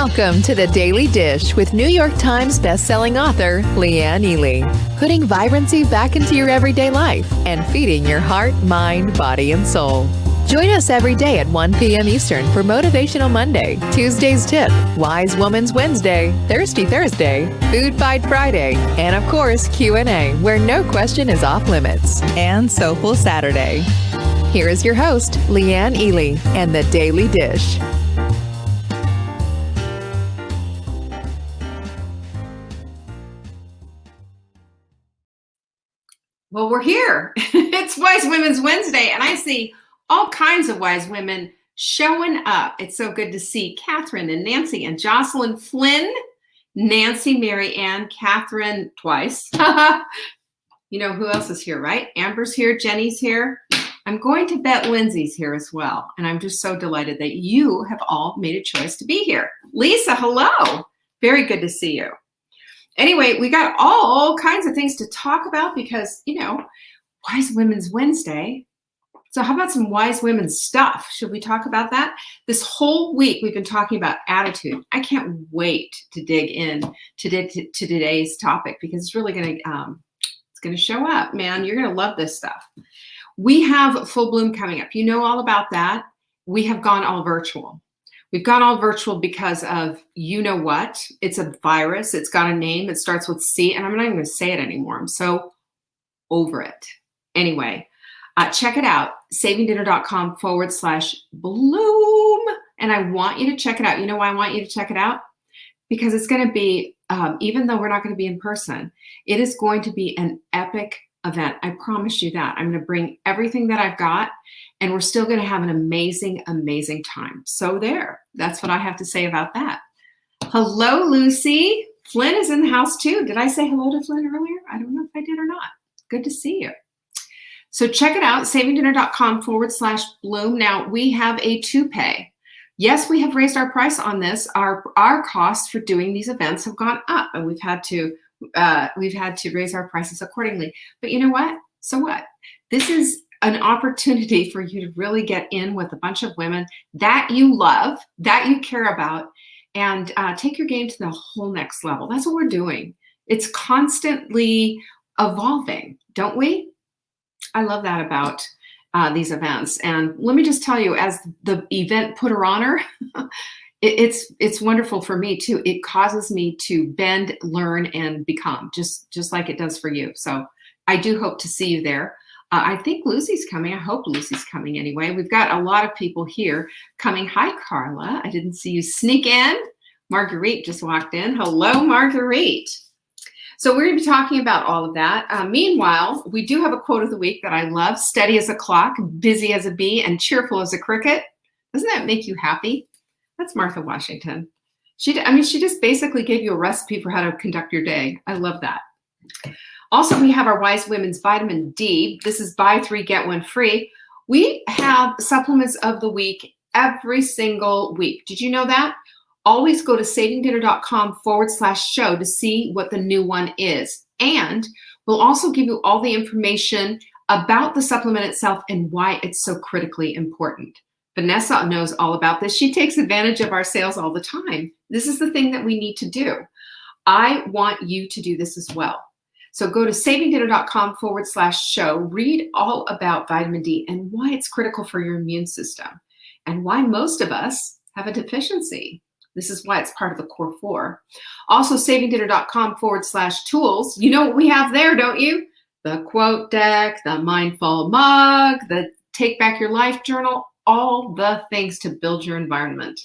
Welcome to the Daily Dish with New York Times bestselling author Leanne Ely. Putting vibrancy back into your everyday life and feeding your heart, mind, body, and soul. Join us every day at 1 p.m. Eastern for Motivational Monday, Tuesday's Tip, Wise Woman's Wednesday, Thirsty Thursday, Food Fight Friday, and of course Q&A, where no question is off limits, and Soulful Saturday. Here is your host, Leanne Ely, and the Daily Dish. Well, we're here. It's Wise Women's Wednesday, and I see all kinds of wise women showing up. It's so good to see Catherine and Nancy and Jocelyn Flynn, Nancy, Mary Ann, Catherine twice. You know who else is here, right? Amber's here, Jenny's here. I'm going to bet Lindsay's here as well, and I'm just so delighted that you have all made a choice to be here. Lisa, hello. Very good to see you. Anyway, we got all kinds of things to talk about because, Wise Women's Wednesday. So how about some wise women's stuff? Should we talk about that? This whole week, we've been talking about attitude. I can't wait to dig in to today's topic because it's really going to show up, man. You're going to love this stuff. We have Full Bloom coming up. You know all about that. We have gone all virtual. We've gone all virtual because of you know what. It's a virus. It's got a name. It starts with C, and I'm not even going to say it anymore. I'm so over it. Anyway, check it out, savingdinner.com/bloom. And I want you to check it out. You know why I want you to check it out? Because it's going to be, even though we're not going to be in person, it is going to be an epic event. I promise you that. I'm going to bring everything that I've got, and we're still going to have an amazing, amazing time. So that's what I have to say about that. Hello, Lucy. Flynn is in the house too. Did I say hello to Flynn earlier? I don't know if I did or not. Good to see you. So check it out, savingdinner.com/bloom. Now we have a to-pay. Yes, we have raised our price on this. Our costs for doing these events have gone up, and we've had to raise our prices accordingly. But you know what? So what? This is an opportunity for you to really get in with a bunch of women that you love, that you care about, and take your game to the whole next level. That's what we're doing. It's constantly evolving, don't we? I love that about these events. And let me just tell you, as the event putter-oner, it's wonderful for me too. It causes me to bend, learn, and become, just like it does for you. So I do hope to see you there. I think Lucy's coming. I hope Lucy's coming anyway. We've got a lot of people here coming. Hi, Carla. I didn't see you sneak in. Marguerite just walked in. Hello, Marguerite. So we're going to be talking about all of that. Meanwhile, we do have a quote of the week that I love. Steady as a clock, busy as a bee, and cheerful as a cricket. Doesn't that make you happy? That's Martha Washington. She just basically gave you a recipe for how to conduct your day. I love that. Also, we have our Wise Women's Vitamin D. This is buy 3, get 1 free. We have supplements of the week every single week. Did you know that? Always go to savingdinner.com/show to see what the new one is. And we'll also give you all the information about the supplement itself and why it's so critically important. Vanessa knows all about this. She takes advantage of our sales all the time. This is the thing that we need to do. I want you to do this as well. So go to savingdinner.com/show, read all about vitamin D and why it's critical for your immune system and why most of us have a deficiency. This is why it's part of the core 4. Also, savingdinner.com/tools. You know what we have there, don't you? The quote deck, the mindful mug, the Take Back Your Life journal, all the things to build your environment.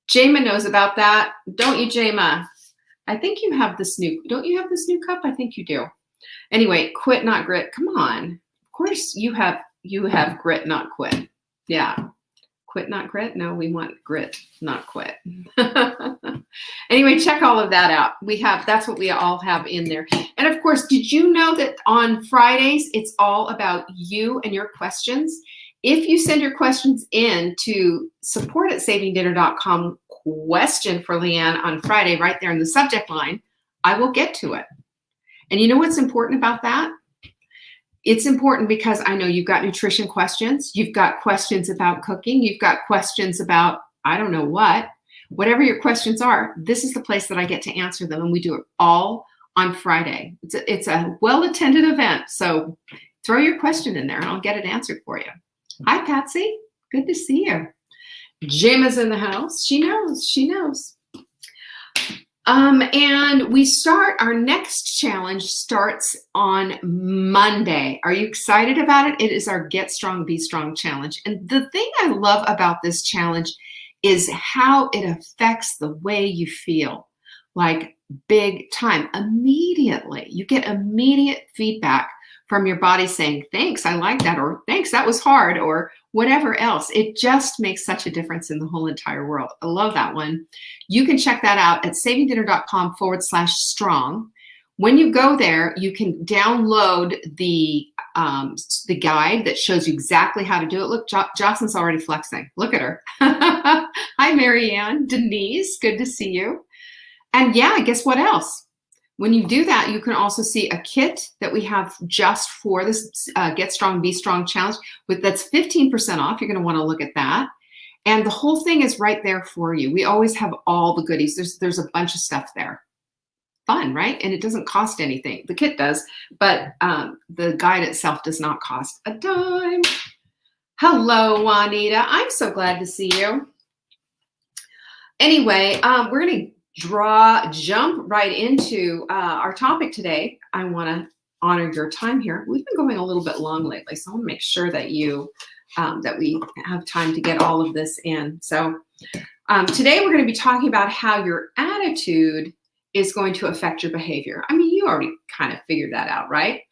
Jama knows about that. Don't you, Jama? I think you have this don't you have this new cup? I think you do. Anyway, quit, not grit. Come on. Of course you have grit, not quit. Yeah. Quit, not grit? No, we want grit, not quit. Anyway, check all of that out. That's what we all have in there. And of course, did you know that on Fridays, it's all about you and your questions? If you send your questions in to support@savingdinner.com question for Leanne on Friday, right there in the subject line, I will get to it. And you know what's important about that? It's important because I know you've got nutrition questions. You've got questions about cooking. You've got questions about, I don't know what. Whatever your questions are, this is the place that I get to answer them. And we do it all on Friday. It's a well-attended event. So throw your question in there and I'll get it answered for you. Hi, Patsy. Good to see you. Jim is in the house. She knows. She knows. And our next challenge starts on Monday. Are you excited about it? It is our Get Strong, Be Strong challenge. And the thing I love about this challenge is how it affects the way you feel, like big time. Immediately, you get immediate feedback from your body saying, thanks, I like that, or thanks, that was hard, or whatever else. It just makes such a difference in the whole entire world. I love that one. You can check that out at savingdinner.com/strong. When you go there, you can download the guide that shows you exactly how to do it. Look, Jocelyn's already flexing. Look at her. Hi, Marianne. Denise, good to see you. And yeah, guess what else? When you do that, you can also see a kit that we have just for this Get Strong, Be Strong challenge. That's 15% off. You're going to want to look at that. And the whole thing is right there for you. We always have all the goodies. There's a bunch of stuff there. Fun, right? And it doesn't cost anything. The kit does, but the guide itself does not cost a dime. Hello, Juanita. I'm so glad to see you. Anyway, we're going to jump right into our topic today. I want to honor your time here. We've been going a little bit long lately, so I want to make sure that that we have time to get all of this in. So today we're going to be talking about how your attitude is going to affect your behavior. I mean, you already kind of figured that out, right?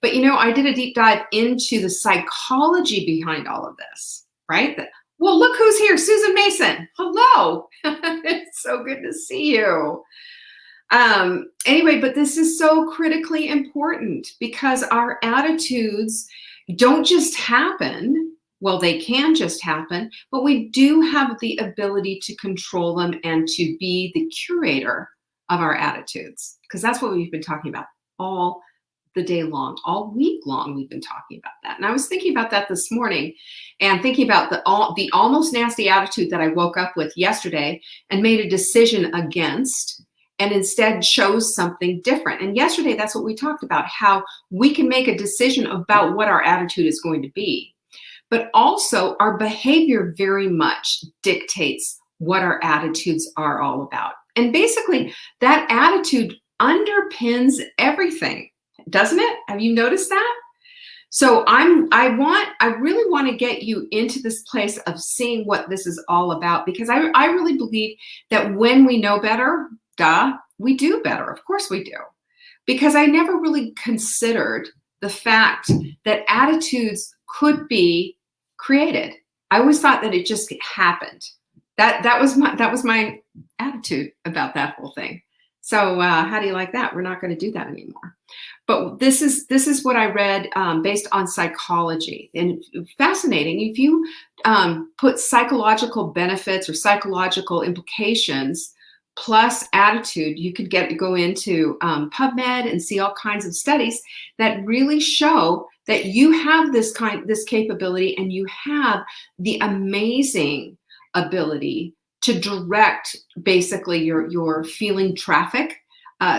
But I did a deep dive into the psychology behind all of this, right? Well, look who's here, Susan Mason. Hello. It's so good to see you. Anyway, but this is so critically important because our attitudes don't just happen. Well, they can just happen, but we do have the ability to control them and to be the curator of our attitudes, because that's what we've been talking about all the day long, all week long. We've been talking about that. And I was thinking about that this morning and thinking about the almost nasty attitude that I woke up with yesterday and made a decision against and instead chose something different. And yesterday, that's what we talked about, how we can make a decision about what our attitude is going to be. But also our behavior very much dictates what our attitudes are all about. And basically that attitude underpins everything, doesn't it? Have you noticed that? So I really want to get you into this place of seeing what this is all about, because I really believe that when we know better, we do better. Of course we do. Because I never really considered the fact that attitudes could be created. I always thought that it just happened. That was my attitude about that whole thing. So how do you like that? We're not going to do that anymore. But this is what I read based on psychology. And fascinating, if you put psychological benefits or psychological implications plus attitude, you could go into PubMed and see all kinds of studies that really show that you have this capability, and you have the amazing ability to direct basically your feeling traffic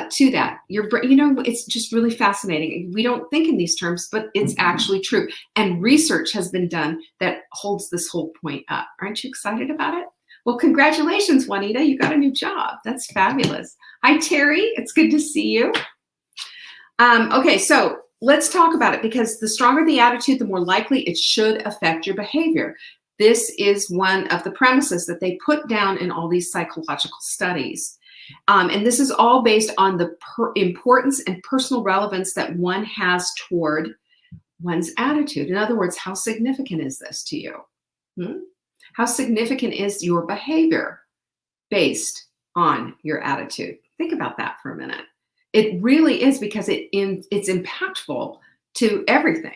to that. It's just really fascinating. We don't think in these terms, but it's actually true. And research has been done that holds this whole point up. Aren't you excited about it? Well, congratulations, Juanita. You got a new job. That's fabulous. Hi, Terry. It's good to see you. Okay, so let's talk about it, because the stronger the attitude, the more likely it should affect your behavior. This is one of the premises that they put down in all these psychological studies. And this is all based on the importance and personal relevance that one has toward one's attitude. In other words, how significant is this to you? How significant is your behavior based on your attitude? Think about that for a minute. It really is, because it's impactful to everything.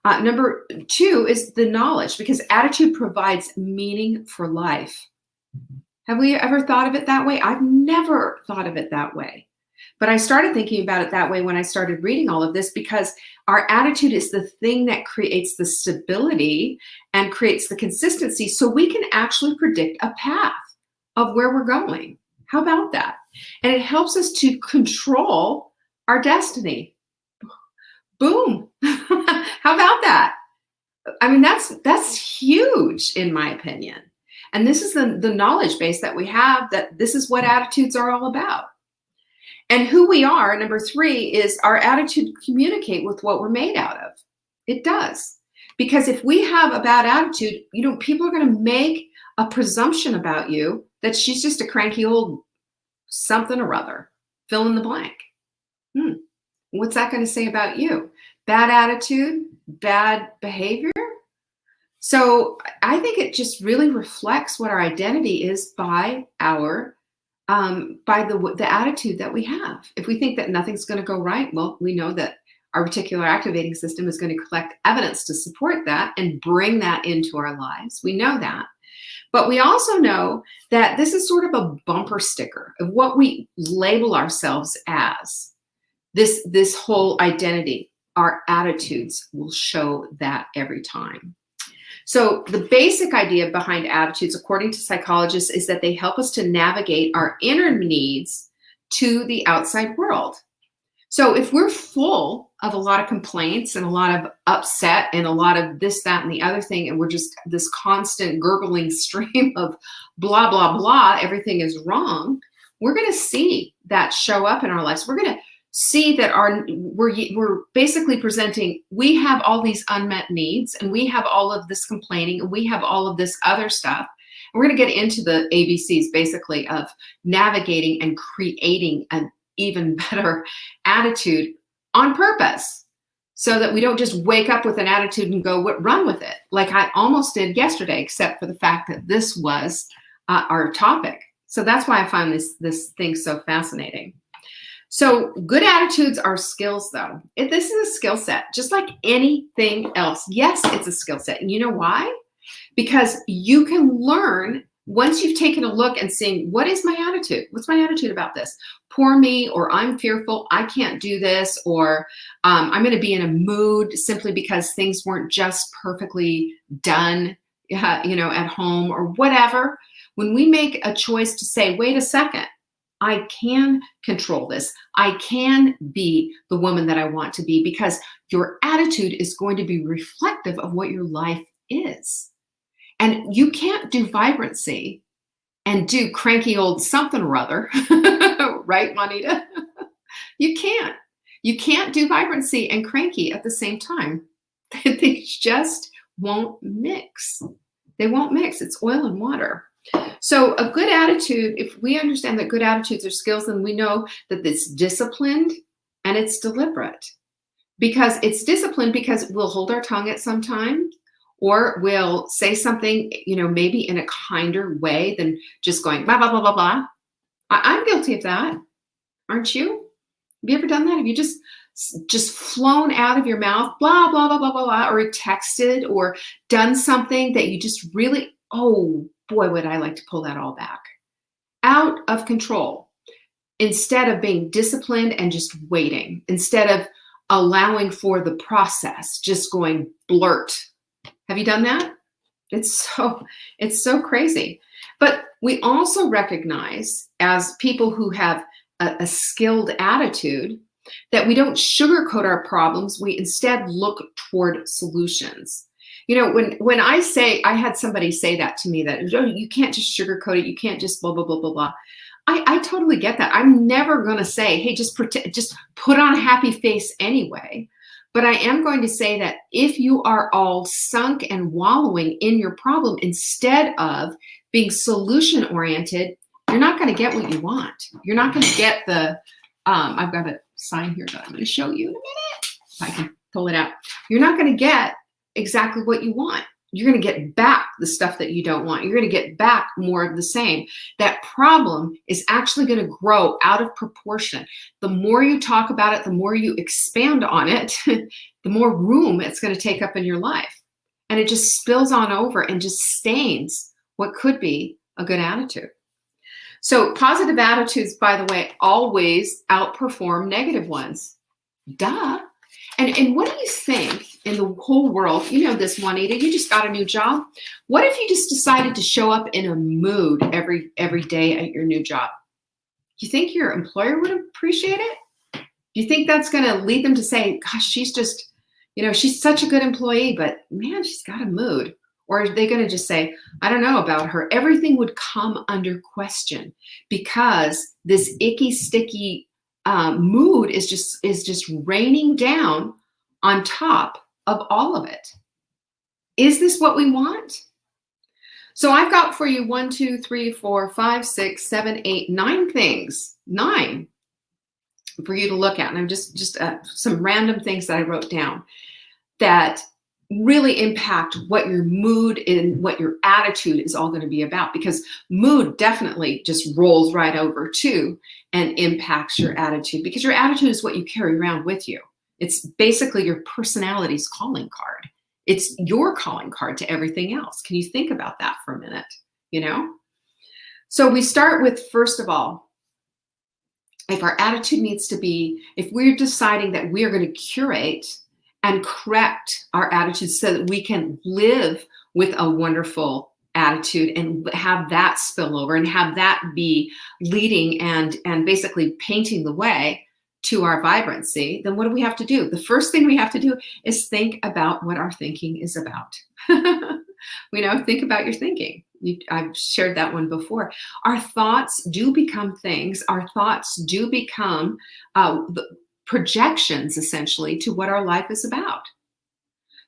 Number 2 is the knowledge, because attitude provides meaning for life. Have we ever thought of it that way? I've never thought of it that way. But I started thinking about it that way when I started reading all of this, because our attitude is the thing that creates the stability and creates the consistency, so we can actually predict a path. of where we're going. How about that? And it helps us to control our destiny. Boom. How about that? I mean, that's huge in my opinion. And this is the knowledge base that we have, that this is what attitudes are all about. And who we are, number 3, is our attitude to communicate with what we're made out of. It does. Because if we have a bad attitude, people are going to make a presumption about you that she's just a cranky old something or other. Fill in the blank. What's that going to say about you? Bad attitude, bad behavior. So I think it just really reflects what our identity is by our by the attitude that we have. If we think that nothing's going to go right, well, we know that our reticular activating system is going to collect evidence to support that and bring that into our lives. We know that. But we also know that this is sort of a bumper sticker of what we label ourselves as. This whole identity, our attitudes will show that every time. So the basic idea behind attitudes, according to psychologists, is that they help us to navigate our inner needs to the outside world. So if we're full of a lot of complaints and a lot of upset and a lot of this, that, and the other thing, and we're just this constant gurgling stream of blah, blah, blah, everything is wrong, we're going to see that show up in our lives. We're going to see that we're basically presenting, we have all these unmet needs, and we have all of this complaining, and we have all of this other stuff. And we're going to get into the ABCs basically of navigating and creating an even better attitude on purpose, so that we don't just wake up with an attitude and go run with it, like I almost did yesterday, except for the fact that this was our topic. So that's why I find this thing so fascinating. So good attitudes are skills, though. This is a skill set, just like anything else. Yes, it's a skill set. And you know why? Because you can learn once you've taken a look and seeing, what is my attitude? What's my attitude about this? Poor me, or I'm fearful, I can't do this, or I'm going to be in a mood simply because things weren't just perfectly done, at home or whatever. When we make a choice to say, wait a second, I can control this. I can be the woman that I want to be, because your attitude is going to be reflective of what your life is. And you can't do vibrancy and do cranky old something or other, right, Juanita? You can't. You can't do vibrancy and cranky at the same time. They just won't mix. They won't mix. It's oil and water. So a good attitude, if we understand that good attitudes are skills, then we know that it's disciplined and it's deliberate. Because it's disciplined because we'll hold our tongue at some time, or we'll say something, maybe in a kinder way than just going blah, blah, blah, blah, blah. I'm guilty of that. Aren't you? Have you ever done that? Have you just flown out of your mouth, blah, blah, blah, blah, blah, blah, or texted or done something that you just really, oh boy, would I like to pull that all back. Out of control. Instead of being disciplined and just waiting. Instead of allowing for the process, just going blurt. Have you done that? It's so crazy. But we also recognize, as people who have a skilled attitude, that we don't sugarcoat our problems. We instead look toward solutions. When I had somebody say that to me, that you can't just sugarcoat it. You can't just blah, blah, blah, blah, blah. I totally get that. I'm never going to say, hey, just put on a happy face anyway. But I am going to say that if you are all sunk and wallowing in your problem instead of being solution oriented, you're not going to get what you want. You're not going to get I've got a sign here that I'm going to show you in a minute. If I can pull it out. You're not going to get exactly what you want. You're going to get back the stuff that you don't want. You're going to get back more of the same. That problem is actually going to grow out of proportion. The more you talk about it, the more you expand on it, the more room it's going to take up in your life. And it just spills on over and just stains what could be a good attitude. So positive attitudes, by the way, always outperform negative ones. Duh. And what do you think in the whole world? You know this, Juanita, you just got a new job. What if you just decided to show up in a mood every day at your new job? You think your employer would appreciate it? Do you think that's going to lead them to say, gosh, she's just, she's such a good employee, but man, she's got a mood? Or are they going to just say, I don't know about her? Everything would come under question because this icky, sticky mood is just raining down on top of all of it. Is this what we want? So I've got for you 1, 2, 3, 4, 5, 6, 7, 8, 9 things, 9 for you to look at. And I'm just some random things that I wrote down that really impact what your mood and what your attitude is all going to be about, because mood definitely just rolls right over too and impacts your attitude, because your attitude is what you carry around with you. It's basically your personality's calling card. It's your calling card to everything else. Can you think about that for a minute? So we start with, first of all, if our attitude needs to be, if we're deciding that we are going to curate and correct our attitudes so that we can live with a wonderful attitude and have that spill over and have that be leading and basically painting the way to our vibrancy, then what do we have to do? The first thing we have to do is think about what our thinking is about. Think about your thinking. I've shared that one before. Our thoughts do become things. Our thoughts do become projections, essentially, to what our life is about.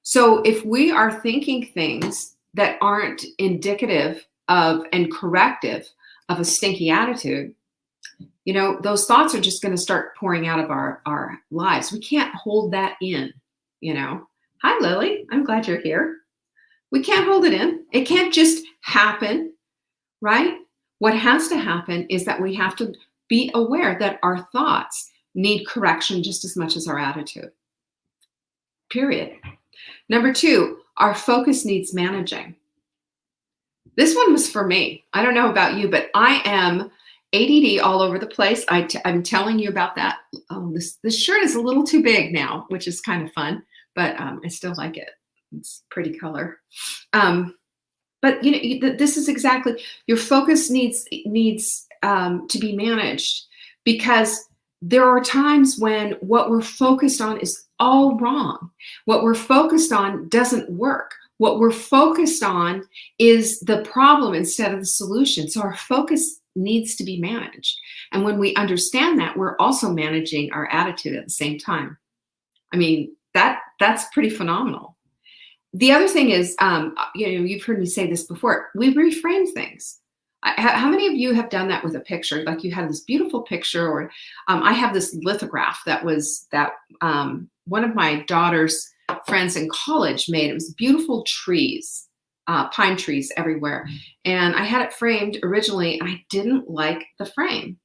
So if we are thinking things that aren't indicative of and corrective of a stinky attitude, those thoughts are just going to start pouring out of our lives. We can't hold that in, Hi, Lily. I'm glad you're here. We can't hold it in. It can't just happen, right? What has to happen is that we have to be aware that our thoughts need correction just as much as our attitude. Period. Number 2, our focus needs managing. This one was for me. I don't know about you, but I am ADD all over the place. I'm telling you about that. This shirt is a little too big now, which is kind of fun, but I still like it. It's a pretty color. But this is exactly, your focus needs to be managed, because there are times when what we're focused on is all wrong. What we're focused on doesn't work. What we're focused on is the problem instead of the solution. So our focus needs to be managed. And when we understand that, we're also managing our attitude at the same time. I mean, that's pretty phenomenal. The other thing is, you've heard me say this before, we reframe things. How many of you have done that with a picture? Like you had this beautiful picture, or I have this lithograph that one of my daughter's friends in college made. It was beautiful trees, pine trees everywhere. And I had it framed originally, and I didn't like the frame.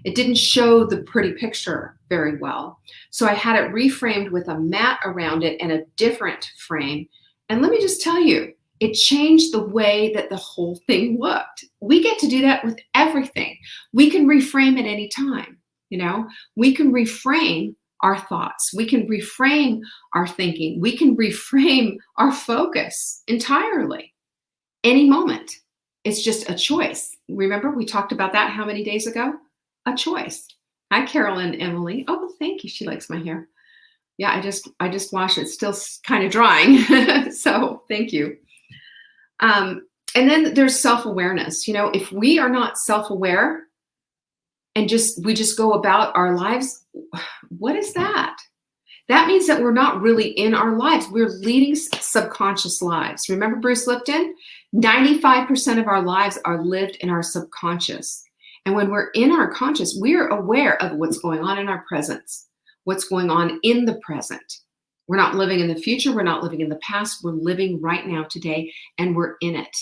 It didn't show the pretty picture very well. So I had it reframed with a mat around it and a different frame. And let me just tell you, it changed the way that the whole thing looked. We get to do that with everything. We can reframe at any time. We can reframe our thoughts. We can reframe our thinking. We can reframe our focus entirely. Any moment. It's just a choice. Remember, we talked about that how many days ago? A choice. Hi, Carol and Emily. Oh, thank you. She likes my hair. Yeah, I just washed it. It's still kind of drying. So thank you. And then there's self-awareness. If we are not self-aware and we just go about our lives, what is that? That means that we're not really in our lives. We're leading subconscious lives. Remember Bruce Lipton? 95% of our lives are lived in our subconscious. And when we're in our conscious, we're aware of what's going on in our presence, what's going on in the present. We're not living in the future. We're not living in the past. We're living right now today, and we're in it.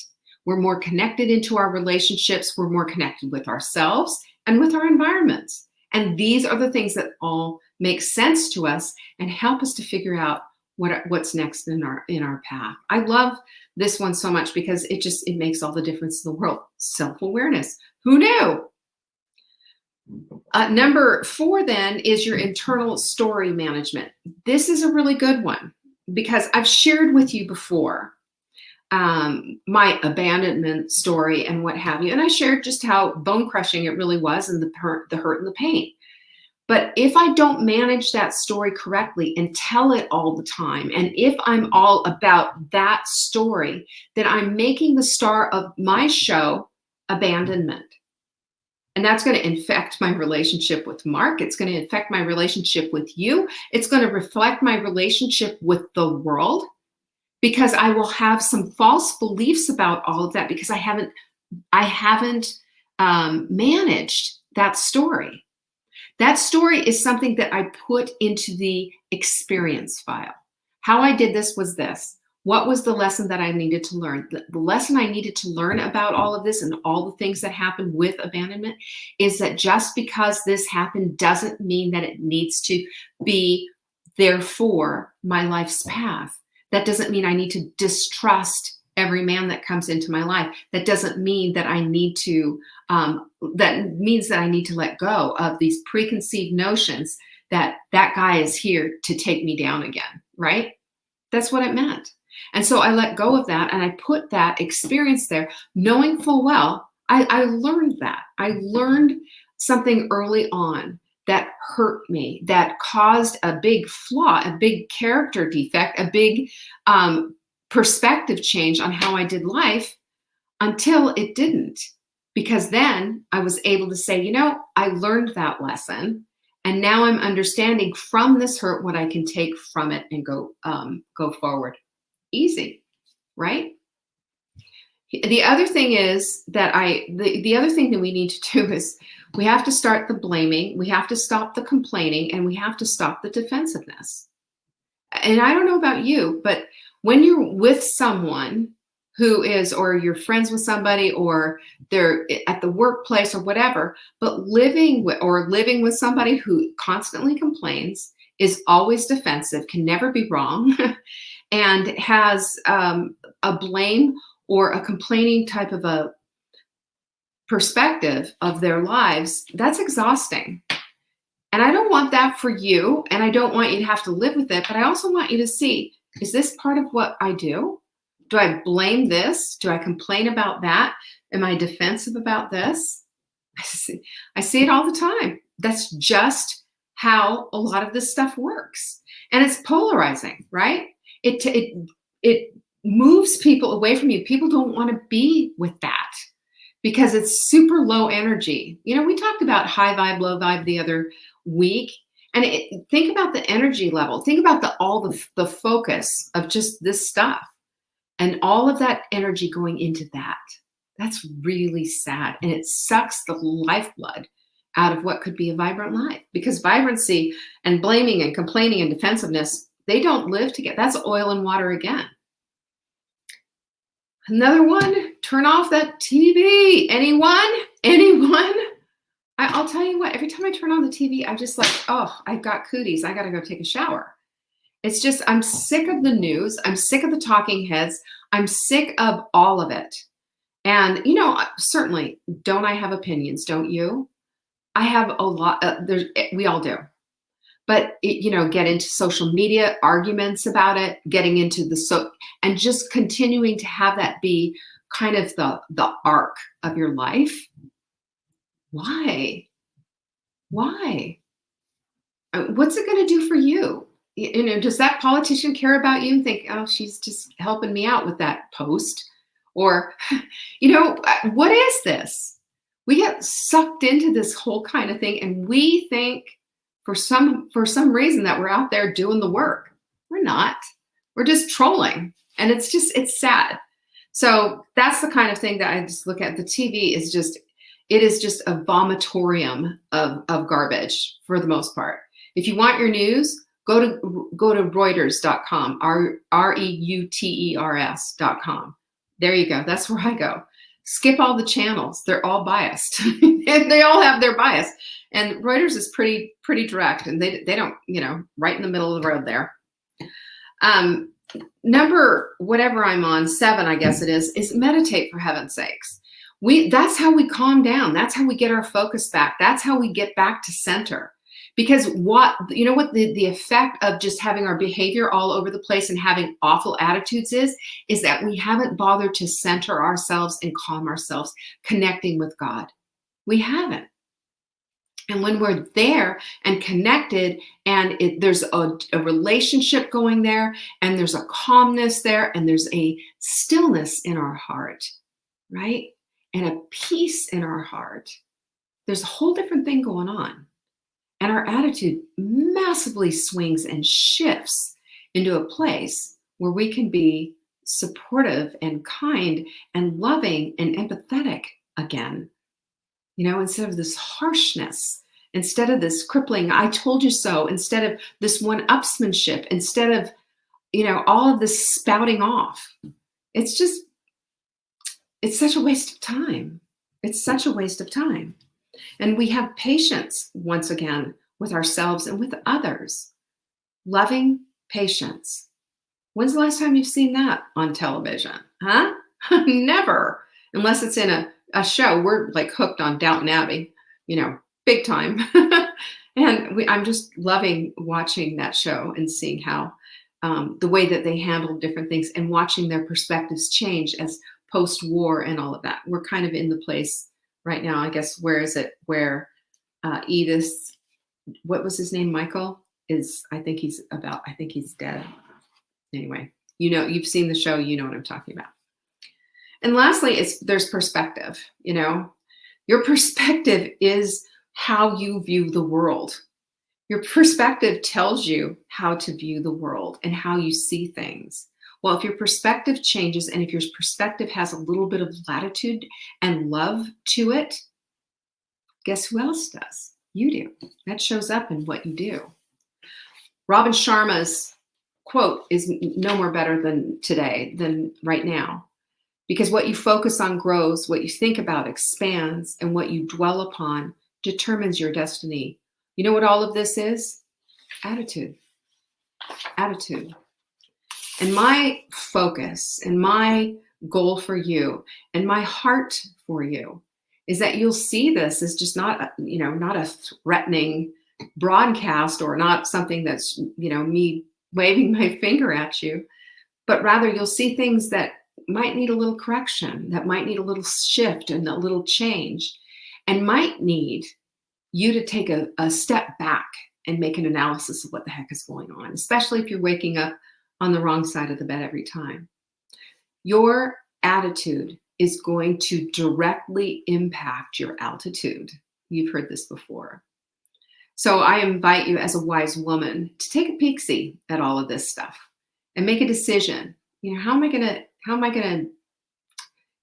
We're more connected into our relationships. We're more connected with ourselves and with our environments. And these are the things that all make sense to us and help us to figure out what's next in our path. I love this one so much because it makes all the difference in the world. Self-awareness. Who knew? Number 4 then is your internal story management. This is a really good one because I've shared with you before my abandonment story and what have you. And I shared just how bone crushing it really was and the hurt and the pain. But if I don't manage that story correctly and tell it all the time, and if I'm all about that story, then I'm making the star of my show abandonment. And that's going to infect my relationship with Mark. It's going to infect my relationship with you. It's going to reflect my relationship with the world because I will have some false beliefs about all of that because I haven't managed that story. That story is something that I put into the experience file. How I did this was this. What was the lesson that I needed to learn? The lesson I needed to learn about all of this and all the things that happened with abandonment is that just because this happened doesn't mean that it needs to be therefore my life's path. That doesn't mean I need to distrust every man that comes into my life. That doesn't mean that I need to, that means that I need to let go of these preconceived notions that that guy is here to take me down again, right? That's what it meant. And so I let go of that and I put that experience there, knowing full well, I learned that. I learned something early on that hurt me, that caused a big flaw, a big character defect, a big perspective change on how I did life until it didn't. Because then I was able to say, you know, I learned that lesson. And now I'm understanding from this hurt what I can take from it and go forward. Easy, right? The other thing is that the other thing that we need to do is we have to start the blaming, we have to stop the complaining, and we have to stop the defensiveness. And I don't know about you, but when you're with someone who is, or you're friends with somebody, or they're at the workplace or whatever, but living with somebody who constantly complains, is always defensive, can never be wrong, and has a blame or a complaining type of a perspective of their lives, that's exhausting. And I don't want that for you, and I don't want you to have to live with it, but I also want you to see, is this part of what I do? Do I blame this? Do I complain about that? Am I defensive about this? I see it all the time. That's just how a lot of this stuff works. And it's polarizing, right? It moves people away from you. People don't want to be with that because it's super low energy. You know, we talked about high vibe, low vibe the other week. And think about the energy level. Think about the focus of just this stuff. And all of that energy going into that. That's really sad. And it sucks the lifeblood out of what could be a vibrant life. Because vibrancy and blaming and complaining and defensiveness, they don't live together. That's oil and water again. Another one, turn off that TV. Anyone? I'll tell you what, every time I turn on the TV, I'm just like, oh, I've got cooties. I got to go take a shower. It's just, I'm sick of the news. I'm sick of the talking heads. I'm sick of all of it. And, you know, certainly, don't I have opinions? Don't you? I have a lot. We all do. But, get into social media, arguments about it, getting into and just continuing to have that be kind of the arc of your life. Why? What's it going to do for you? Does that politician care about you and think, oh, she's just helping me out with that post? Or, what is this? We get sucked into this whole kind of thing, and we think for some reason that we're out there doing the work. We're not. We're just trolling, and it's sad. So that's the kind of thing that I just look at. The TV is just a vomitorium of garbage for the most part. If you want your news, go to Reuters.com, Reuters.com. There you go. That's where I go. Skip all the channels. They're all biased. And they all have their bias. And Reuters is pretty direct, and they don't, right in the middle of the road there. Number whatever I'm on, 7, I guess it is meditate, for heaven's sakes. That's how we calm down. That's how we get our focus back. That's how we get back to center. Because the effect of just having our behavior all over the place and having awful attitudes is that we haven't bothered to center ourselves and calm ourselves, connecting with God. We haven't. And when we're there and connected, and there's a relationship going there, and there's a calmness there, and there's a stillness in our heart, right? And a peace in our heart, there's a whole different thing going on. And our attitude massively swings and shifts into a place where we can be supportive and kind and loving and empathetic again. Instead of this harshness, instead of this crippling, I told you so, instead of this one-upsmanship, instead of, all of this spouting off. It's such a waste of time. It's such a waste of time. And we have patience, once again, with ourselves and with others. Loving patience. When's the last time you've seen that on television? Huh? Never. Unless it's in a show. We're like hooked on Downton Abbey, big time. And I'm just loving watching that show and seeing how the way that they handle different things and watching their perspectives change as post-war and all of that. We're kind of in the place right now, I guess, where Edith, what was his name? Michael I think he's dead. Anyway, you've seen the show, you know what I'm talking about. And lastly, there's perspective. Your perspective is how you view the world. Your perspective tells you how to view the world and how you see things. Well, if your perspective changes and if your perspective has a little bit of latitude and love to it, guess who else does? You do. That shows up in what you do. Robin Sharma's quote is no more better than right now. Because what you focus on grows, what you think about expands, and what you dwell upon determines your destiny. You know what all of this is? Attitude. Attitude. And my focus and my goal for you and my heart for you is that you'll see this as just not a threatening broadcast or not something that's, me waving my finger at you, but rather you'll see things that might need a little correction, that might need a little shift and a little change, and might need you to take a step back and make an analysis of what the heck is going on, especially if you're waking up on the wrong side of the bed every time. Your attitude is going to directly impact your altitude. You've heard this before. So I invite you as a wise woman to take a peek-see at all of this stuff and make a decision. How am I going to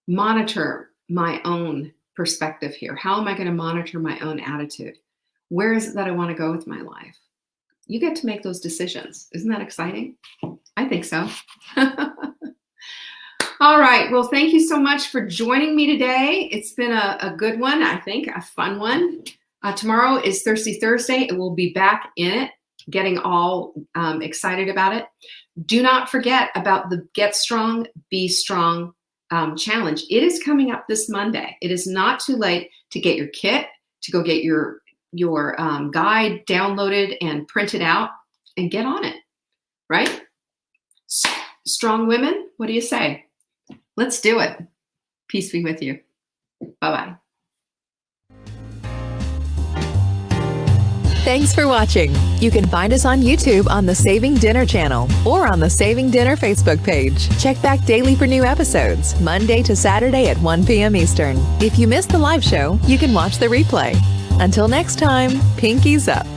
monitor my own perspective here? How am I going to monitor my own attitude? Where is it that I want to go with my life? You get to make those decisions. Isn't that exciting? I think so. All right. Well, thank you so much for joining me today. It's been a good one, I think, a fun one. Tomorrow is Thirsty Thursday, and we'll be back in it, getting all excited about it. Do not forget about the Get Strong, Be Strong challenge. It is coming up this Monday. It is not too late to get your kit, to go get your guide downloaded and printed out and get on it, right? Strong women, what do you say? Let's do it. Peace be with you. Bye-bye. Thanks for watching. You can find us on YouTube on the Saving Dinner channel or on the Saving Dinner Facebook page. Check back daily for new episodes, Monday to Saturday at 1 p.m. Eastern. If you missed the live show, you can watch the replay. Until next time, pinkies up.